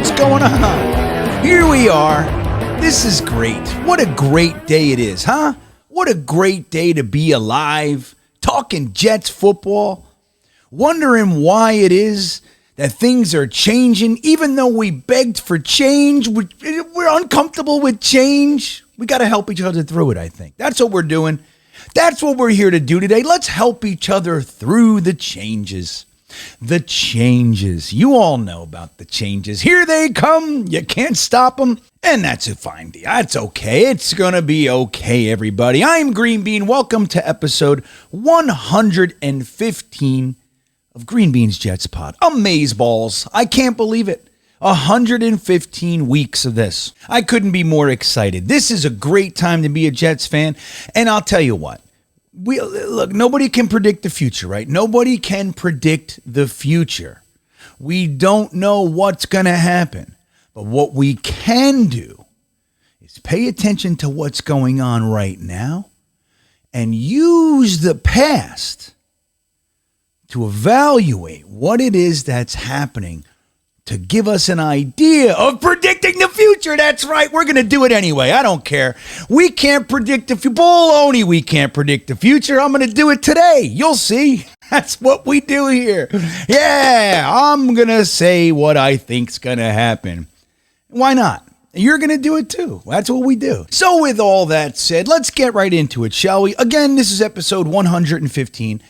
What's going on? Here we are. This is great. What a great day it is, huh? What a great day to be alive, talking Jets football, wondering why it is that things are changing, even though we begged for change. We're uncomfortable with change. We got to help each other through it, I think. That's what we're doing. That's what we're here to do today. Let's help each other through the changes. The changes. You all know about the changes. Here they come. You can't stop them. And that's a fine deal. That's okay. It's going to be okay, everybody. I'm Green Bean. Welcome to episode 115 of GreenBean's Jets Pod. Amazeballs. I can't believe it. 115 weeks of this. I couldn't be more excited. This is a great time to be a Jets fan. And I'll tell you what. Look, nobody can predict the future, right? Nobody can predict the future. We don't know what's going to happen. But what we can do is pay attention to what's going on right now and use the past to evaluate what it is that's happening to give us an idea of predicting the future. That's right. We're going to do it anyway. I don't care. We can't predict the future. Baloney, we can't predict the future. I'm going to do it today. You'll see. That's what we do here. Yeah, I'm going to say what I think's going to happen. Why not? You're going to do it too. That's what we do. So with all that said, let's get right into it, shall we? Again, this is episode 115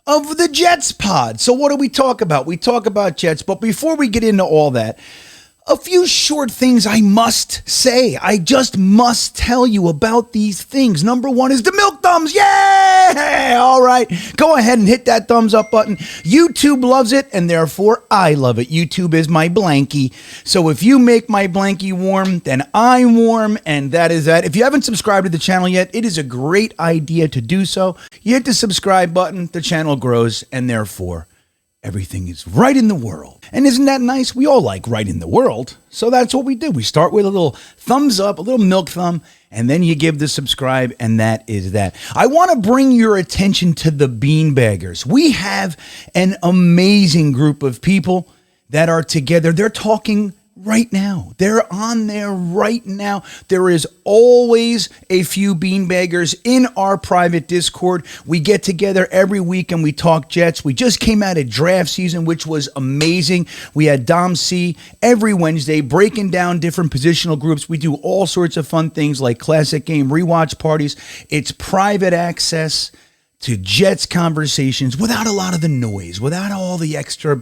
of the Jets Pod. So what do we talk about? We talk about Jets, but before we get into all that, a few short things I must say. I just must tell you about these things. Number one is the milk thumbs. Yay! All right. Go ahead and hit that thumbs up button. YouTube loves it, and therefore I love it. YouTube is my blankie. So if you make my blankie warm, then I'm warm, and that is that. If you haven't subscribed to the channel yet, it is a great idea to do so. You hit the subscribe button, the channel grows, and therefore everything is right in the world. And isn't that nice? We all like right in the world. So that's what we do. We start with a little thumbs up, a little milk thumb, and then you give the subscribe, and that is that. I want to bring your attention to the beanbaggers. We have an amazing group of people that are together. They're talking right now. They're on there right now. There is always a few beanbaggers in our private Discord. We get together every week and we talk Jets. We just came out of draft season, which was amazing. We had Dom C every Wednesday breaking down different positional groups. We do all sorts of fun things like classic game rewatch parties. It's private access to Jets conversations without a lot of the noise, without all the extra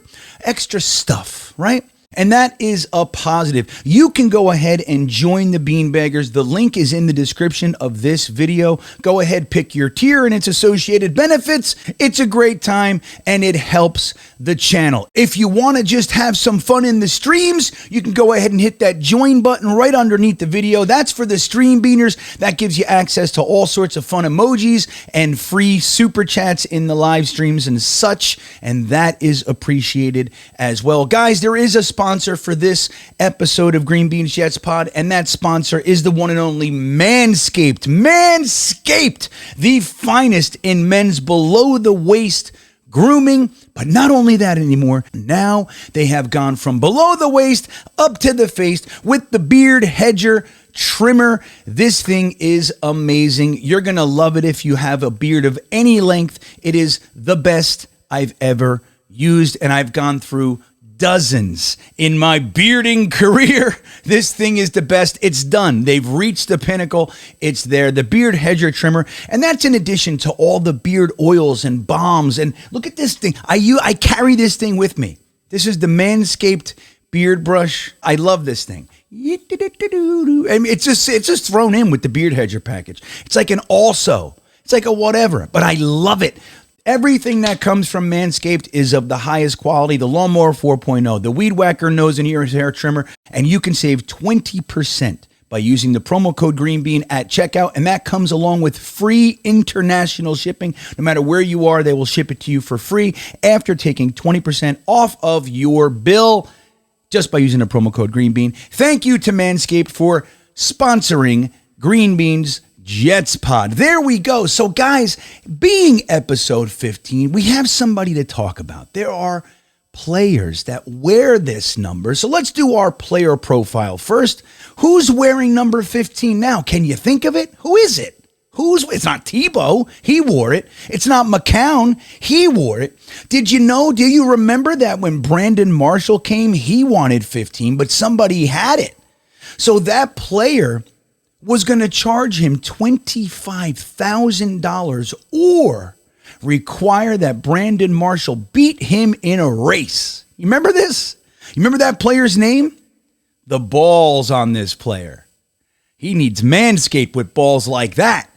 stuff, right? And that is a positive. You can go ahead and join the Beanbaggers. The link is in the description of this video. Go ahead, pick your tier and its associated benefits. It's a great time and it helps the channel. If you want to just have some fun in the streams, you can go ahead and hit that join button right underneath the video. That's for the stream beaners. That gives you access to all sorts of fun emojis and free super chats in the live streams and such. And that is appreciated as well. Guys, there is a sponsor for this episode of GreenBean's Jets Pod, and that sponsor is the one and only Manscaped. Manscaped, the finest in men's below-the-waist grooming. But not only that anymore, now they have gone from below the waist up to the face with the Beard Hedger Trimmer. This thing is amazing. You're going to love it if you have a beard of any length. It is the best I've ever used, and I've gone through dozens in my bearding career. This thing is the best. It's done. They've reached the pinnacle. It's there. The Beard Hedger Trimmer. And that's in addition to all the beard oils and balms. And look at this thing. I carry this thing with me. This is the Manscaped beard brush. I love this thing. I mean, it's just thrown in with the Beard Hedger package. It's like an also. It's like a whatever, but I love it. Everything that comes from Manscaped is of the highest quality. The Lawnmower 4.0, the Weed Whacker nose and ear hair trimmer, and you can save 20% by using the promo code GreenBean at checkout, and that comes along with free international shipping. No matter where you are, they will ship it to you for free after taking 20% off of your bill just by using the promo code GreenBean. Thank you to Manscaped for sponsoring GreenBean's Jets Pod. There we go. So guys, being episode 15, we have somebody to talk about. There are players that wear this number. So let's do our player profile first. Who's wearing number 15 now? Can you think of it? Who is it? It's not Tebow. He wore it. It's not McCown. He wore it. Do you remember that when Brandon Marshall came, he wanted 15, but somebody had it. So that player was going to charge him $25,000 or require that Brandon Marshall beat him in a race. You remember this? You remember that player's name? The balls on this player. He needs Manscaped with balls like that.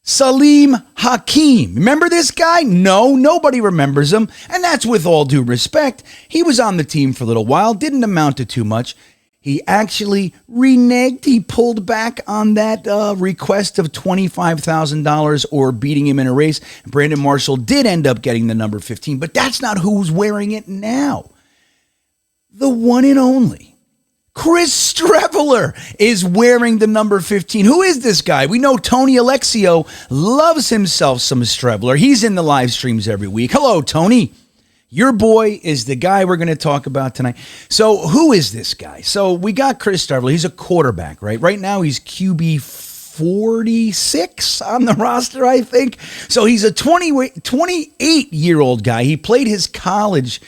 Salim Hakeem. Remember this guy? No, nobody remembers him. And that's with all due respect. He was on the team for a little while, didn't amount to too much. He actually reneged. He pulled back on that request of $25,000 or beating him in a race. Brandon Marshall did end up getting the number 15, but that's not who's wearing it now. The one and only Chris Streveler is wearing the number 15. Who is this guy? We know Tony Alexio loves himself some Streveler. He's in the live streams every week. Hello, Tony. Your boy is the guy we're going to talk about tonight. So who is this guy? So we got Chris Streveler. He's a quarterback, right? Right now he's QB 46 on the roster, I think. So he's a 28-year-old guy. He played his college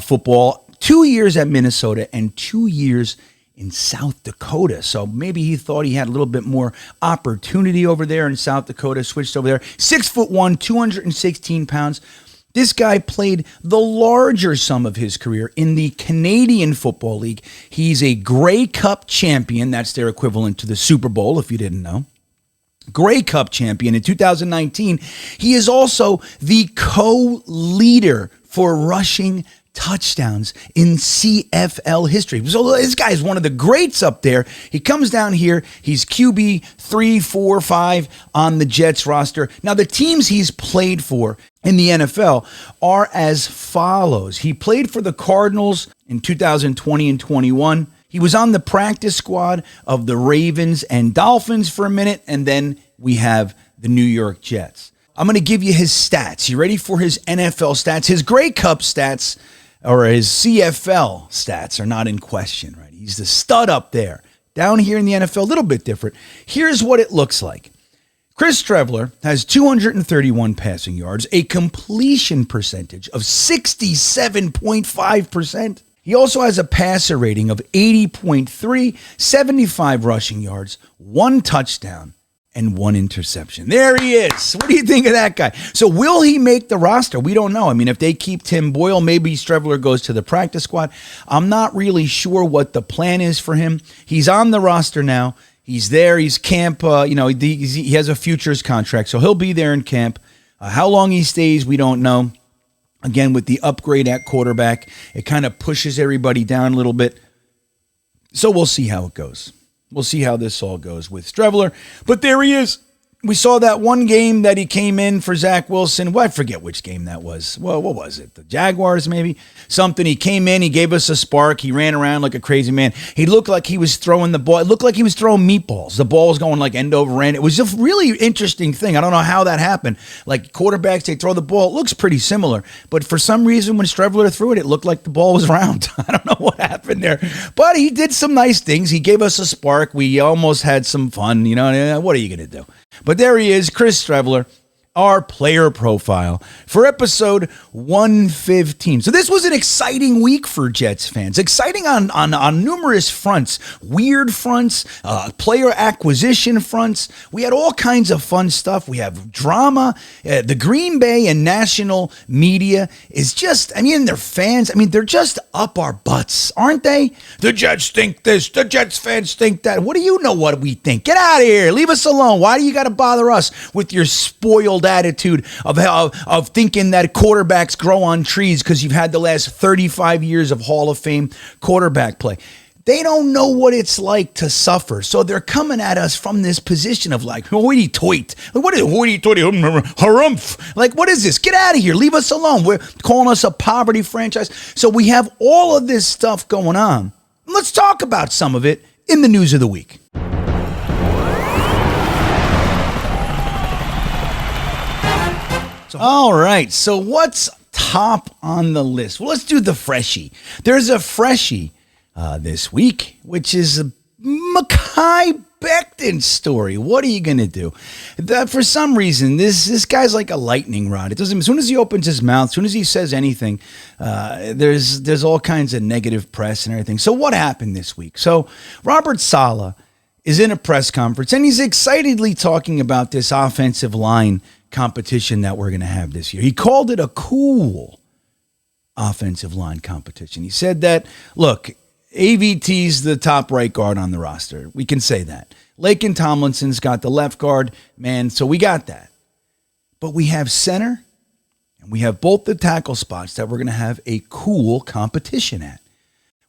football 2 years at Minnesota and 2 years in South Dakota. So maybe he thought he had a little bit more opportunity over there in South Dakota, switched over there. 6'1", 216 pounds. This guy played the larger sum of his career in the Canadian Football League. He's a Grey Cup champion. That's their equivalent to the Super Bowl, if you didn't know. Grey Cup champion in 2019. He is also the co-leader for rushing touchdowns in CFL history. So this guy is one of the greats up there. He comes down here. He's QB 3, 4, 5 on the Jets roster. Now, the teams he's played for in the NFL are as follows. He played for the Cardinals in 2020 and 21. He was on the practice squad of the Ravens and Dolphins for a minute, and then we have the New York Jets. I'm going to give you his stats. You ready for his NFL stats? His Grey Cup stats or his CFL stats are not in question, right? He's the stud up there. Down here in the NFL, a little bit different. Here's what it looks like. Chris Streveler has 231 passing yards, a completion percentage of 67.5%. He also has a passer rating of 80.3, 75 rushing yards, 1 touchdown, and 1 interception. There he is. What do you think of that guy? So will he make the roster? We don't know. I mean, if they keep Tim Boyle, maybe Streveler goes to the practice squad. I'm not really sure what the plan is for him. He's on the roster now. He's there. He's camp. He has a futures contract, so he'll be there in camp. How long he stays, we don't know. Again, with the upgrade at quarterback, it kind of pushes everybody down a little bit. So we'll see how it goes. We'll see how this all goes with Streveler. But there he is. We saw that one game that he came in for Zach Wilson. Well, I forget which game that was. Well, what was it? The Jaguars, maybe? Something. He came in. He gave us a spark. He ran around like a crazy man. He looked like he was throwing the ball. It looked like he was throwing meatballs. The ball was going like end over end. It was a really interesting thing. I don't know how that happened. Like quarterbacks, they throw the ball. It looks pretty similar. But for some reason, when Streveler threw it, it looked like the ball was round. I don't know what happened there. But he did some nice things. He gave us a spark. We almost had some fun. You know, what are you going to do? But there he is, Chris Streveler, our player profile for episode 115. So this was an exciting week for Jets fans. Exciting on numerous fronts, weird fronts, player acquisition fronts. We had all kinds of fun stuff. We have drama. The Green Bay and national media is just, they're fans. They're just up our butts, aren't they? The Jets think this. The Jets fans think that. What do you know what we think? Get out of here. Leave us alone. Why do you got to bother us with your spoiled attitude of thinking that quarterbacks grow on trees because you've had the last 35 years of Hall of Fame quarterback play? They don't know what it's like to suffer. So they're coming at us from this position of like, hoity-toit. What is hoity-toity? Harumph. Like, what is this? Get out of here. Leave us alone. We're calling us a poverty franchise. So we have all of this stuff going on. Let's talk about some of it in the news of the week. All right, so what's top on the list. Well, let's do the freshie. There's a freshie this week, which is a Mekhi Becton story. What are you going to do? For some reason, this guy's like a lightning rod. It doesn't. As soon as he opens his mouth, as soon as he says anything, there's all kinds of negative press and everything. So what happened this week? So Robert Saleh is in a press conference, and he's excitedly talking about this offensive line competition that we're going to have this year. He called it a cool offensive line competition. He said that, look, AVT's the top right guard on the roster. We can say that. Lakin Tomlinson's got the left guard, man, so we got that. But we have center, and we have both the tackle spots that we're going to have a cool competition at,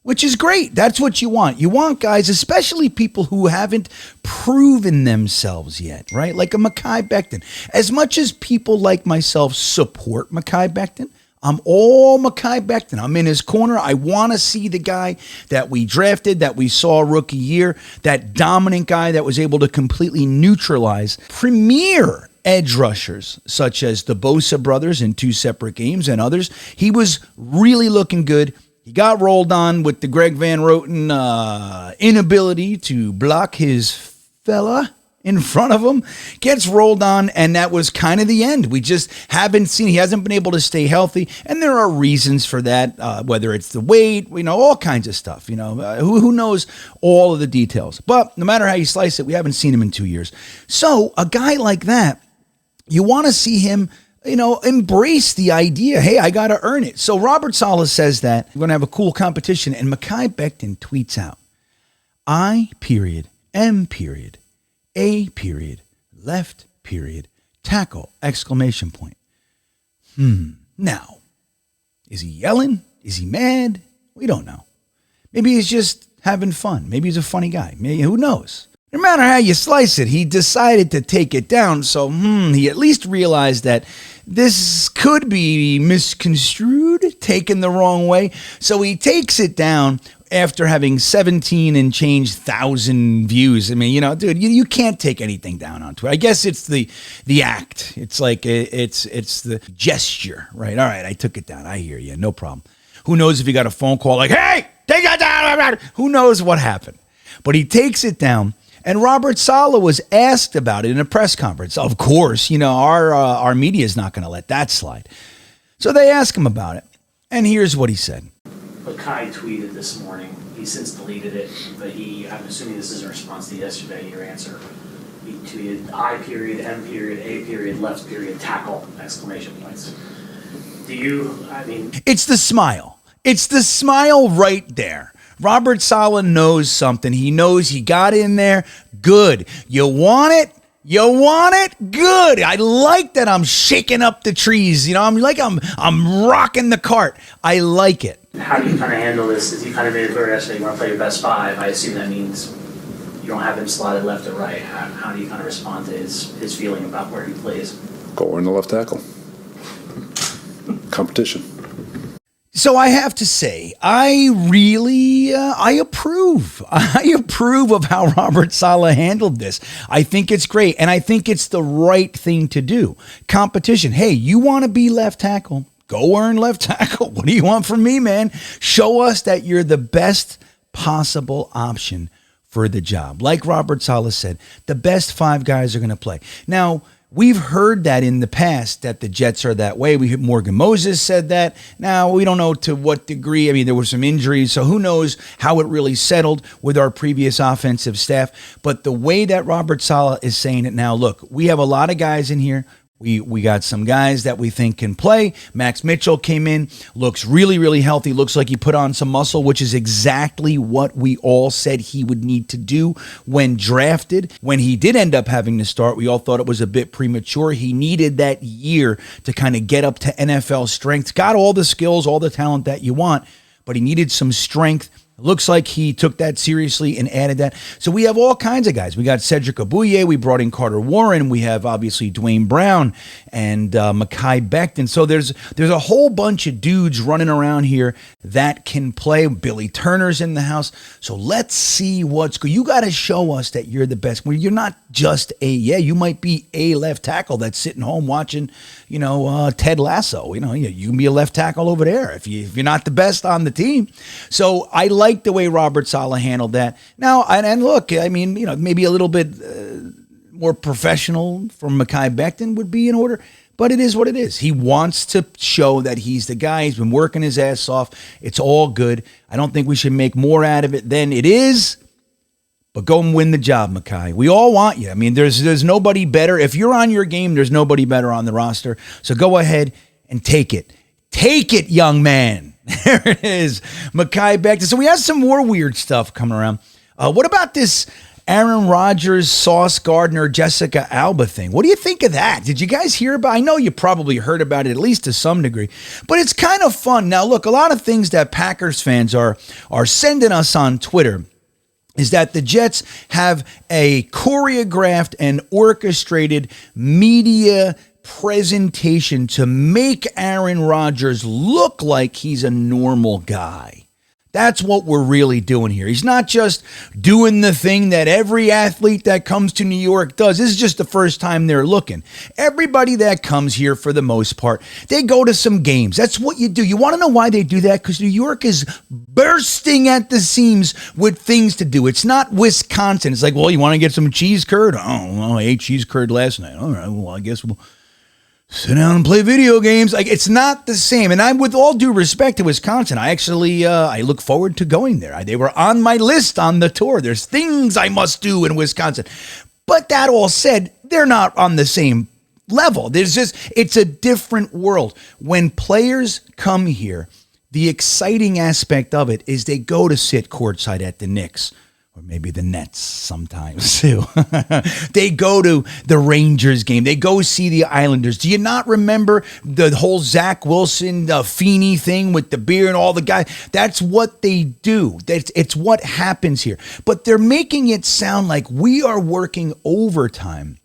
which is great. That's what you want. You want guys, especially people who haven't proven themselves yet, right? Like a Mekhi Becton. As much as people like myself support Mekhi Becton, I'm all Mekhi Becton. I'm in his corner. I want to see the guy that we drafted, that we saw rookie year, that dominant guy that was able to completely neutralize premier edge rushers, such as the Bosa brothers in 2 separate games and others. He was really looking good. He got rolled on with the Greg Van Roten inability to block his fella in front of him, gets rolled on, and that was kind of the end. We just haven't seen, he hasn't been able to stay healthy, and there are reasons for that, whether it's the weight, all kinds of stuff, who knows all of the details. But no matter how you slice it, we haven't seen him in 2 years. So a guy like that, you want to see him embrace the idea, hey, I got to earn it. So Robert Saleh says that we're going to have a cool competition, and Mekhi Becton tweets out, I period, M period, A period, left period, tackle, exclamation point. Now, is he yelling? Is he mad? We don't know. Maybe he's just having fun. Maybe he's a funny guy. Maybe, who knows? No matter how you slice it, he decided to take it down. So he at least realized that this could be misconstrued, taken the wrong way. So he takes it down after having 17 and change thousand views. I mean, dude, you can't take anything down on Twitter. I guess it's the act. It's like it's the gesture, right? All right, I took it down. I hear you. No problem. Who knows if he got a phone call like, hey, take that down. Who knows what happened? But he takes it down. And Robert Saleh was asked about it in a press conference. Of course, our media is not going to let that slide. So they asked him about it. And here's what he said. Mekhi tweeted this morning. He since deleted it, but I'm assuming this is in response to yesterday, your answer. He tweeted I period, M period, A period, left period, tackle, exclamation points. It's the smile. It's the smile right there. Robert Saleh knows something. He knows he got in there. Good. You want it? You want it? Good. I like that I'm shaking up the trees. I'm rocking the cart. I like it. How do you kind of handle this? As you kind of made it clear yesterday, you want to play your best 5. I assume that means you don't have him slotted left or right. How do you kind of respond to his feeling about where he plays? Go in the left tackle. Competition. So I have to say, I really, I approve. I approve of how Robert Saleh handled this. I think it's great, and I think it's the right thing to do. Competition. Hey, you want to be left tackle? Go earn left tackle. What do you want from me, man? Show us that you're the best possible option for the job. Like Robert Saleh said, the best 5 guys are going to play. Now, we've heard that in the past that the Jets are that way. We heard Morgan Moses said that. Now, we don't know to what degree. I mean, there were some injuries, so who knows how it really settled with our previous offensive staff. But the way that Robert Saleh is saying it now, look, we have a lot of guys in here. We got some guys that we think can play. Max Mitchell came in, looks really, really healthy. Looks like he put on some muscle, which is exactly what we all said he would need to do when drafted. When he did end up having to start, we all thought it was a bit premature. He needed that year to kind of get up to NFL strength. Got all the skills, all the talent that you want, but he needed some strength. Looks like he took that seriously and added that. So we have all kinds of guys. We got Cedric Abuye. We brought in Carter Warren. We have obviously Dwayne Brown and Mekhi Becton. So there's a whole bunch of dudes running around here that can play. Billy Turner's in the house. So let's see what's good. You got to show us that you're the best. Well, you're not just you might be a left tackle that's sitting home watching, Ted Lasso. You can be a left tackle over there if you're not the best on the team. So I like the way Robert Saleh handled that. Now, and look, I mean, maybe a little bit more professional from Mekhi Becton would be in order, but it is what it is. He wants to show that he's the guy. He's been working his ass off. It's all good. I don't think we should make more out of it than it is, but go and win the job, Mekhi. We all want you. I mean, there's nobody better. If you're on your game, there's nobody better on the roster. So go ahead and take it. Take it, young man. There it is, Mekhi Becton. So we have some more weird stuff coming around. What about this Aaron Rodgers, Sauce Gardner, Jessica Alba thing? What do you think of that? Did you guys hear about it? I know you probably heard about it, at least to some degree. But it's kind of fun. Now, look, a lot of things that Packers fans are sending us on Twitter is that the Jets have a choreographed and orchestrated media presentation to make Aaron Rodgers look like he's a normal guy. That's what we're really doing here. He's not just doing the thing that every athlete that comes to New York does. This is just the first time they're looking. Everybody that comes here, for the most part, they go to some games. That's what you do. You want to know why they do that? Because New York is bursting at the seams with things to do. It's not Wisconsin. It's like, well, you want to get some cheese curd? Oh, well, I ate cheese curd last night. All right, well, I guess we'll sit down and play video games. Like, it's not the same. And I'm, with all due respect to Wisconsin, I actually I look forward to going there. They were on my list on the tour. There's things I must do in Wisconsin. But that all said, they're not on the same level. It's a different world. When players come here, the exciting aspect of it is they go to sit courtside at the Knicks. Or maybe the Nets sometimes too. They go to the Rangers game. They go see the Islanders. Do you not remember the whole Zach Wilson, Feeney thing with the beer and all the guys? That's what they do. It's what happens here. But they're making it sound like we are working overtime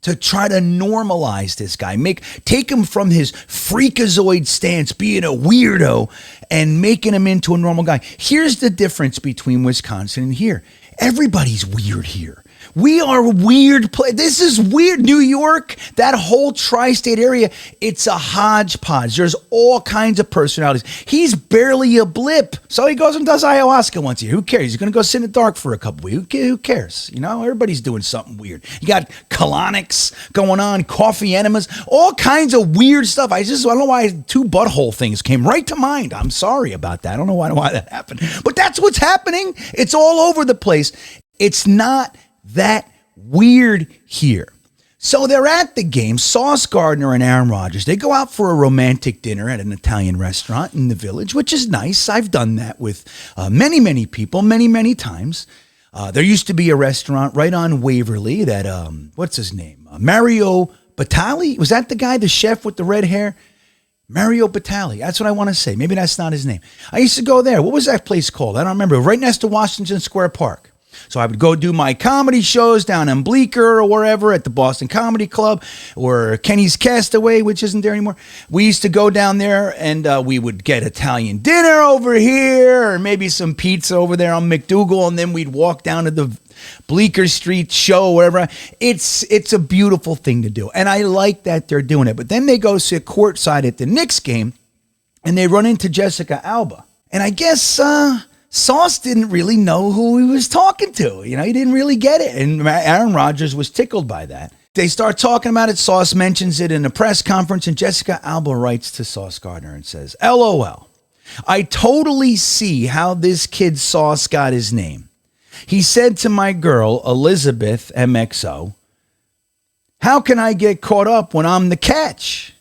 to try to normalize this guy, take him from his freakazoid stance, being a weirdo, and making him into a normal guy. Here's the difference between Wisconsin and here. Everybody's weird here. We are weird. This is weird. New York, that whole tri-state area, it's a hodgepodge. There's all kinds of personalities. He's barely a blip. So he goes and does ayahuasca once a year. Who cares? He's going to go sit in the dark for a couple weeks. Who cares? Everybody's doing something weird. You got colonics going on, coffee enemas, all kinds of weird stuff. I don't know why two butthole things came right to mind. I'm sorry about that. I don't know why that happened. But that's what's happening. It's all over the place. It's not that weird here. So they're at the game, Sauce Gardner and Aaron Rodgers. They go out for a romantic dinner at an Italian restaurant in the Village, which is nice. I've done that with many, many people, many, many times. There used to be a restaurant right on Waverly that, what's his name? Mario Batali? Was that the guy, the chef with the red hair? Mario Batali. That's what I want to say. Maybe that's not his name. I used to go there. What was that place called? I don't remember. Right next to Washington Square Park. So I would go do my comedy shows down in Bleecker or wherever at the Boston Comedy Club or Kenny's Castaway, which isn't there anymore. We used to go down there and we would get Italian dinner over here or maybe some pizza over there on McDougal. And then we'd walk down to the Bleecker Street show or wherever. It's a beautiful thing to do. And I like that they're doing it. But then they go sit courtside at the Knicks game and they run into Jessica Alba. And I guess Sauce didn't really know who he was talking to. He didn't really get it. And Aaron Rodgers was tickled by that. They start talking about it. Sauce mentions it in a press conference, and Jessica Alba writes to Sauce Gardner and says, LOL, I totally see how this kid Sauce got his name. He said to my girl, Elizabeth MXO, how can I get caught up when I'm the catch?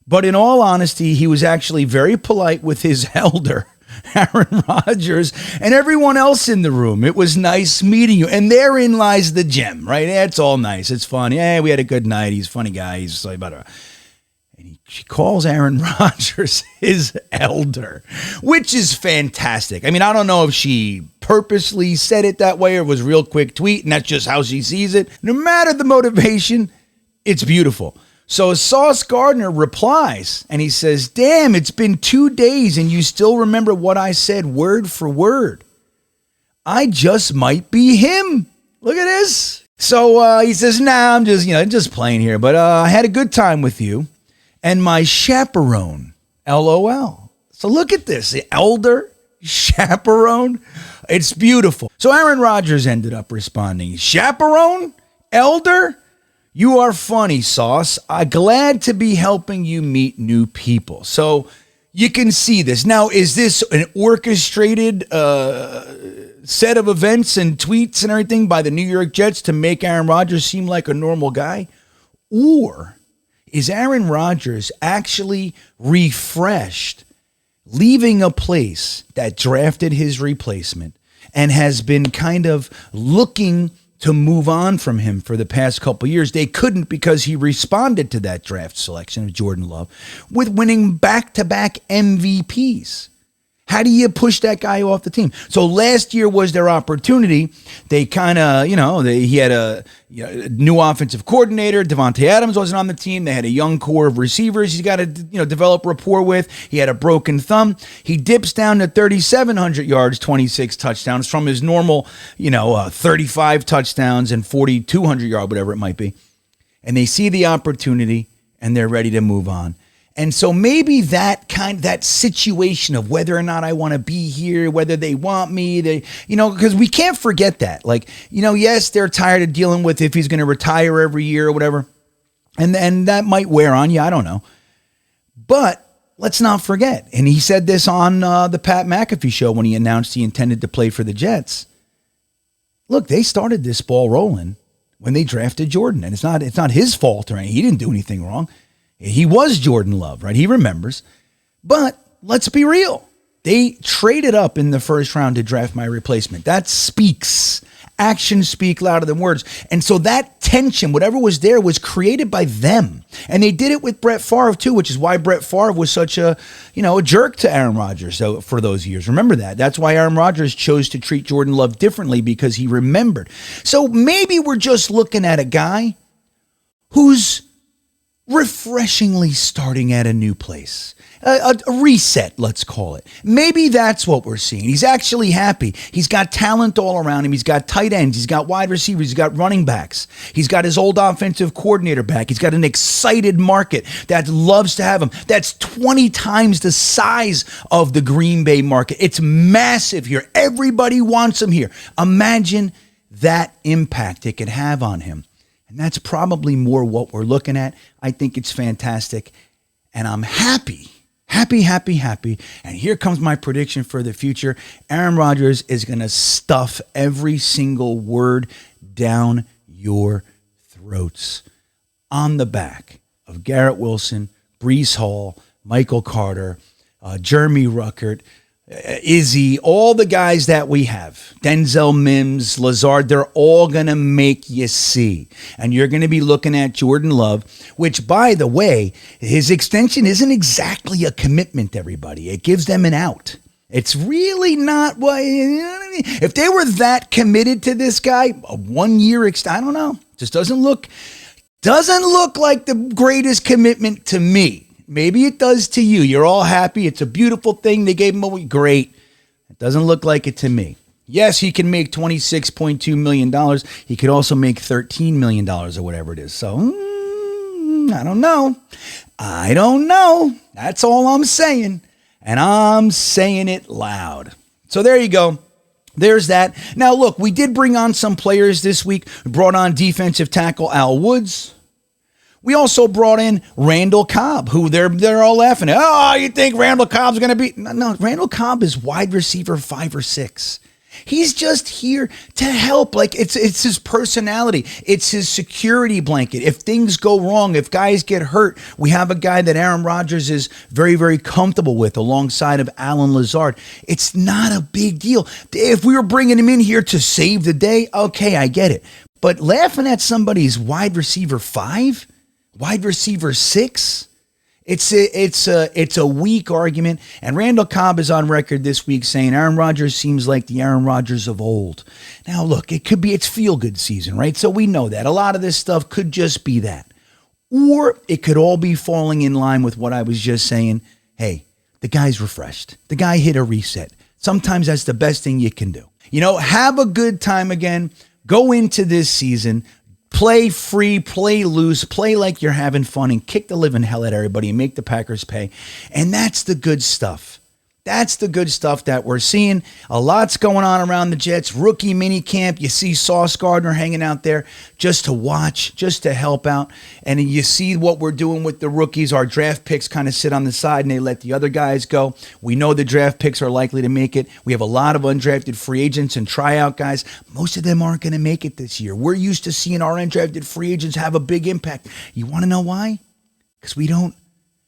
But in all honesty, he was actually very polite with his elder, Aaron Rodgers, and everyone else in the room. It was nice meeting you. And therein lies the gem, right? It's all nice. It's fun. Yeah, we had a good night. He's a funny guy. He's like, She calls Aaron Rodgers his elder, which is fantastic. I mean, I don't know if she purposely said it that way or was a real quick tweet, and that's just how she sees it. No matter the motivation, it's beautiful. So Sauce Gardner replies, and he says, damn, it's been 2 days, and you still remember what I said word for word. I just might be him. Look at this. So he says, nah, I'm just playing here, but I had a good time with you. And my chaperone, LOL. So look at this, the elder, chaperone. It's beautiful. So Aaron Rodgers ended up responding, chaperone, elder, you are funny, Sauce. I'm glad to be helping you meet new people. So you can see this. Now, is this an orchestrated set of events and tweets and everything by the New York Jets to make Aaron Rodgers seem like a normal guy? Or is Aaron Rodgers actually refreshed, leaving a place that drafted his replacement and has been kind of looking to move on from him for the past couple of years? They couldn't because he responded to that draft selection of Jordan Love with winning back-to-back MVPs. How do you push that guy off the team? So last year was their opportunity. They kind of, he had a new offensive coordinator. Devontae Adams wasn't on the team. They had a young core of receivers he's got to, develop rapport with. He had a broken thumb. He dips down to 3,700 yards, 26 touchdowns from his normal, 35 touchdowns and 4,200 yard, whatever it might be. And they see the opportunity and they're ready to move on. And so maybe that situation of whether or not I want to be here, whether they want me, because we can't forget that. Yes, they're tired of dealing with if he's going to retire every year or whatever. And that might wear on you. I don't know. But let's not forget. And he said this on the Pat McAfee show when he announced he intended to play for the Jets. Look, they started this ball rolling when they drafted Jordan. And it's not his fault or anything. He didn't do anything wrong. He was Jordan Love, right? He remembers. But let's be real. They traded up in the first round to draft my replacement. That speaks. Actions speak louder than words. And so that tension, whatever was there, was created by them. And they did it with Brett Favre too, which is why Brett Favre was such a jerk to Aaron Rodgers for those years. Remember that. That's why Aaron Rodgers chose to treat Jordan Love differently, because he remembered. So maybe we're just looking at a guy who's refreshingly starting at a new place, a reset, let's call it. Maybe that's what we're seeing. He's actually happy. He's got talent all around him. He's got tight ends. He's got wide receivers. He's got running backs. He's got his old offensive coordinator back. He's got an excited market that loves to have him. That's 20 times the size of the Green Bay market. It's massive here. Everybody wants him here. Imagine that impact it could have on him. And that's probably more what we're looking at. I think it's fantastic. And I'm happy. And here comes my prediction for the future. Aaron Rodgers is going to stuff every single word down your throats on the back of Garrett Wilson, Breece Hall, Michael Carter, Jeremy Ruckert, Izzy, all the guys that we have, Denzel Mims, Lazard, they're all going to make you see. And you're going to be looking at Jordan Love, which, by the way, his extension isn't exactly a commitment, everybody. It gives them an out. It's really not what, if they were that committed to this guy, a 1 year extension, I don't know. Just doesn't look like the greatest commitment to me. Maybe it does to you. You're all happy. It's a beautiful thing. They gave him a week. Great. It doesn't look like it to me. Yes, he can make $26.2 million. He could also make $13 million or whatever it is. So, I don't know. That's all I'm saying. And I'm saying it loud. So there you go. There's that. Now, look, we did bring on some players this week. We brought on defensive tackle Al Woods. We also brought in Randall Cobb, who they're all laughing at. Oh, you think Randall Cobb's going to be? No, Randall Cobb is wide receiver 5 or 6. He's just here to help. Like it's his personality. It's his security blanket. If things go wrong, if guys get hurt, we have a guy that Aaron Rodgers is very, very comfortable with alongside of Alan Lazard. It's not a big deal. If we were bringing him in here to save the day, okay, I get it. But laughing at somebody's wide receiver 5, wide receiver 6, It's a weak argument, and Randall Cobb is on record this week saying Aaron Rodgers seems like the Aaron Rodgers of old. Now, look, it's feel-good season, right? So we know that. A lot of this stuff could just be that. Or it could all be falling in line with what I was just saying. Hey, the guy's refreshed. The guy hit a reset. Sometimes that's the best thing you can do. Have a good time again. Go into this season. Play free, play loose, play like you're having fun, and kick the living hell out of everybody and make the Packers pay. And that's the good stuff. That's the good stuff that we're seeing. A lot's going on around the Jets. Rookie mini camp. You see Sauce Gardner hanging out there just to watch, just to help out. And you see what we're doing with the rookies. Our draft picks kind of sit on the side and they let the other guys go. We know the draft picks are likely to make it. We have a lot of undrafted free agents and tryout guys. Most of them aren't going to make it this year. We're used to seeing our undrafted free agents have a big impact. You want to know why? Because we don't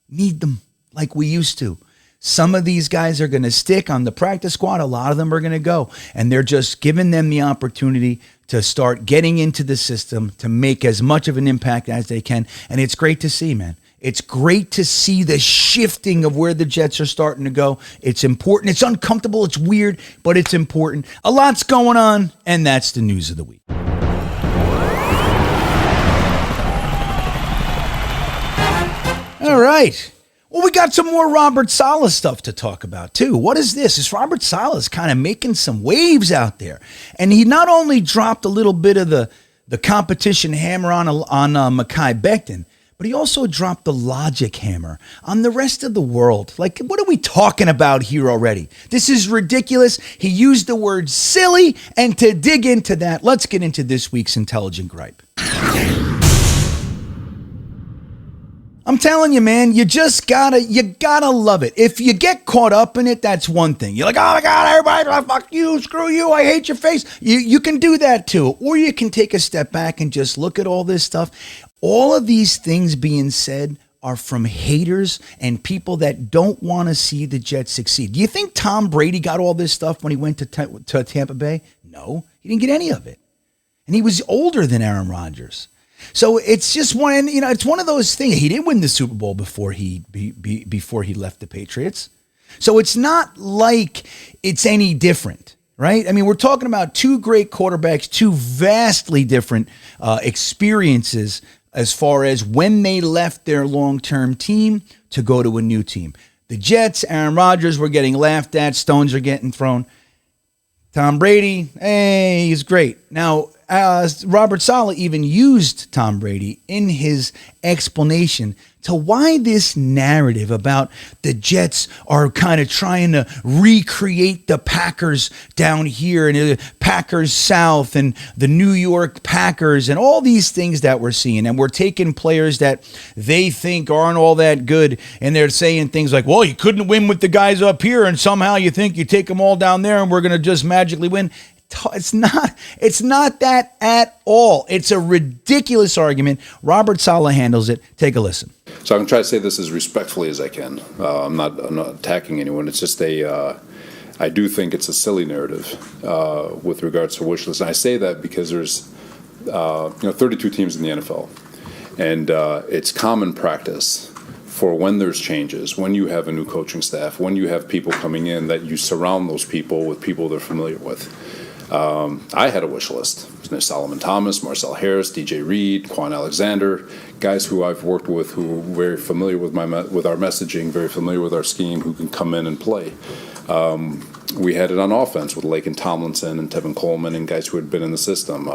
need them like we used to. Some of these guys are going to stick on the practice squad. A lot of them are going to go. And they're just giving them the opportunity to start getting into the system to make as much of an impact as they can. And it's great to see, man. It's great to see the shifting of where the Jets are starting to go. It's important. It's uncomfortable. It's weird, but it's important. A lot's going on, and that's the news of the week. All right. Well, we got some more Robert Saleh stuff to talk about, too. What is this? Is Robert Saleh kind of making some waves out there. And he not only dropped a little bit of the competition hammer on Mekhi Becton, but he also dropped the logic hammer on the rest of the world. Like, what are we talking about here already? This is ridiculous. He used the word silly, and to dig into that, let's get into this week's Intelligent Gripe. I'm telling you, man, you gotta love it. If you get caught up in it, that's one thing. You're like, oh my God, everybody, fuck you, screw you, I hate your face. You can do that too. Or you can take a step back and just look at all this stuff. All of these things being said are from haters and people that don't want to see the Jets succeed. Do you think Tom Brady got all this stuff when he went to Tampa Bay? No, he didn't get any of it. And he was older than Aaron Rodgers. So it's just it's one of those things. He didn't win the Super Bowl before he left the Patriots. So it's not like it's any different, right? I mean, we're talking about two great quarterbacks, two vastly different experiences as far as when they left their long-term team to go to a new team. The Jets, Aaron Rodgers were getting laughed at. Stones are getting thrown. Tom Brady, hey, he's great. Now, Robert Saleh even used Tom Brady in his explanation to why this narrative about the Jets are kind of trying to recreate the Packers down here and the Packers South and the New York Packers and all these things that we're seeing. And we're taking players that they think aren't all that good and they're saying things like, well, you couldn't win with the guys up here and somehow you think you take them all down there and we're going to just magically win. It's not that at all. It's a ridiculous argument. Robert Saleh handles it. Take a listen. So I'm going to try to say this as respectfully as I can. I'm not attacking anyone. It's just I do think it's a silly narrative with regards to wish list. And I say that because there's 32 teams in the NFL. And it's common practice for when there's changes, when you have a new coaching staff, when you have people coming in, that you surround those people with people they're familiar with. I had a wish list. Solomon Thomas, Marcel Harris, DJ Reed, Quan Alexander, guys who I've worked with who are very familiar with our messaging, very familiar with our scheme, who can come in and play. We had it on offense with Laken Tomlinson and Tevin Coleman and guys who had been in the system.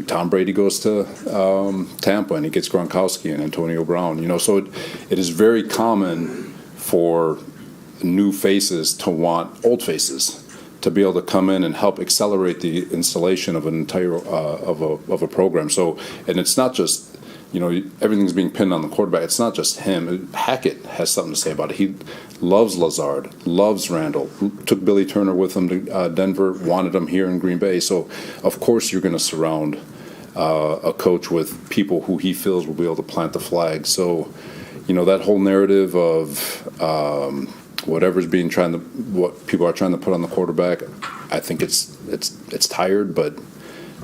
Tom Brady goes to Tampa and he gets Gronkowski and Antonio Brown. So it is very common for new faces to want old faces to be able to come in and help accelerate the installation of an entire of a program. So, and it's not just everything's being pinned on the quarterback. It's not just him. Hackett has something to say about it. He loves Lazard, loves Randall. Took Billy Turner with him to Denver. Wanted him here in Green Bay. So, of course, you're going to surround a coach with people who he feels will be able to plant the flag. So, that whole narrative of whatever's what people are trying to put on the quarterback, I think it's tired, but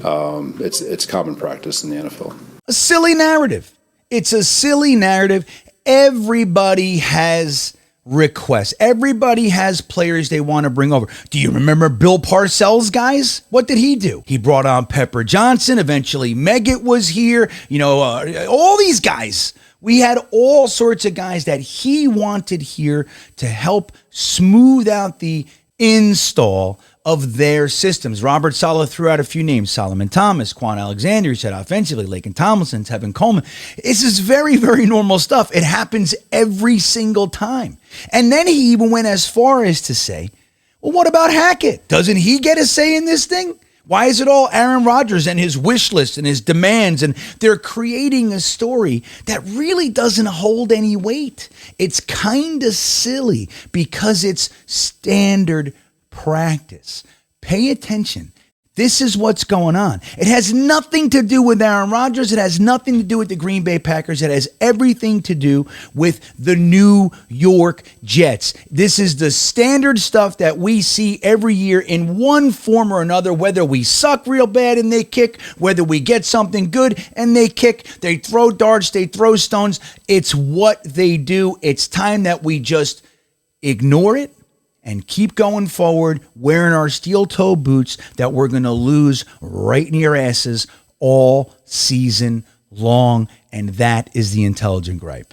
it's common practice in the NFL. A silly narrative. It's a silly narrative. everybody has requests. Everybody has players they want to bring over. Do you remember Bill Parcells, guys? What did he do? He brought on Pepper Johnson. Eventually, Meggett was here. All these guys. We had all sorts of guys that he wanted here to help smooth out the install of their systems. Robert Saleh threw out a few names: Solomon Thomas, Quan Alexander, he said offensively, Lakin Tomlinson, Tevin Coleman. This is very, very normal stuff. It happens every single time. And then he even went as far as to say, well, what about Hackett? Doesn't he get a say in this thing? Why is it all Aaron Rodgers and his wish list and his demands? And they're creating a story that really doesn't hold any weight. It's kind of silly because it's standard practice. Pay attention. This is what's going on. It has nothing to do with Aaron Rodgers. It has nothing to do with the Green Bay Packers. It has everything to do with the New York Jets. This is the standard stuff that we see every year in one form or another, whether we suck real bad and they kick, whether we get something good and they kick, they throw darts, they throw stones. It's what they do. It's time that we just ignore it and keep going forward, wearing our steel-toe boots that we're going to lose right in your asses all season long. And that is the intelligent gripe.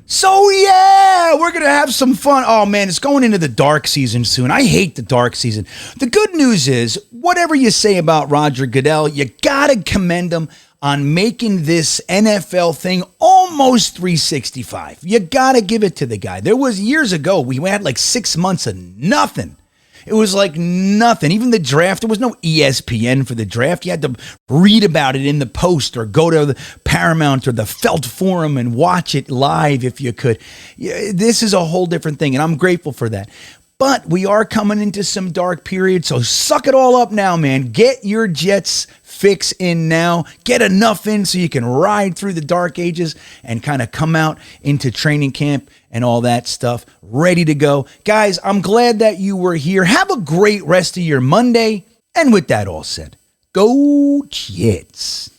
So, yeah, we're going to have some fun. Oh, man, it's going into the dark season soon. I hate the dark season. The good news is, whatever you say about Roger Goodell, you got to commend him on making this NFL thing almost 365. You got to give it to the guy. There was years ago, we had like 6 months of nothing. It was like nothing. Even the draft, there was no ESPN for the draft. You had to read about it in the Post or go to the Paramount or the Felt Forum and watch it live if you could. This is a whole different thing, and I'm grateful for that. But we are coming into some dark periods, so suck it all up now, man. Get your Jets fix in now. Get enough in so you can ride through the dark ages and kind of come out into training camp and all that stuff ready to go. Guys, I'm glad that you were here. Have a great rest of your Monday. And with that all said, go Jets.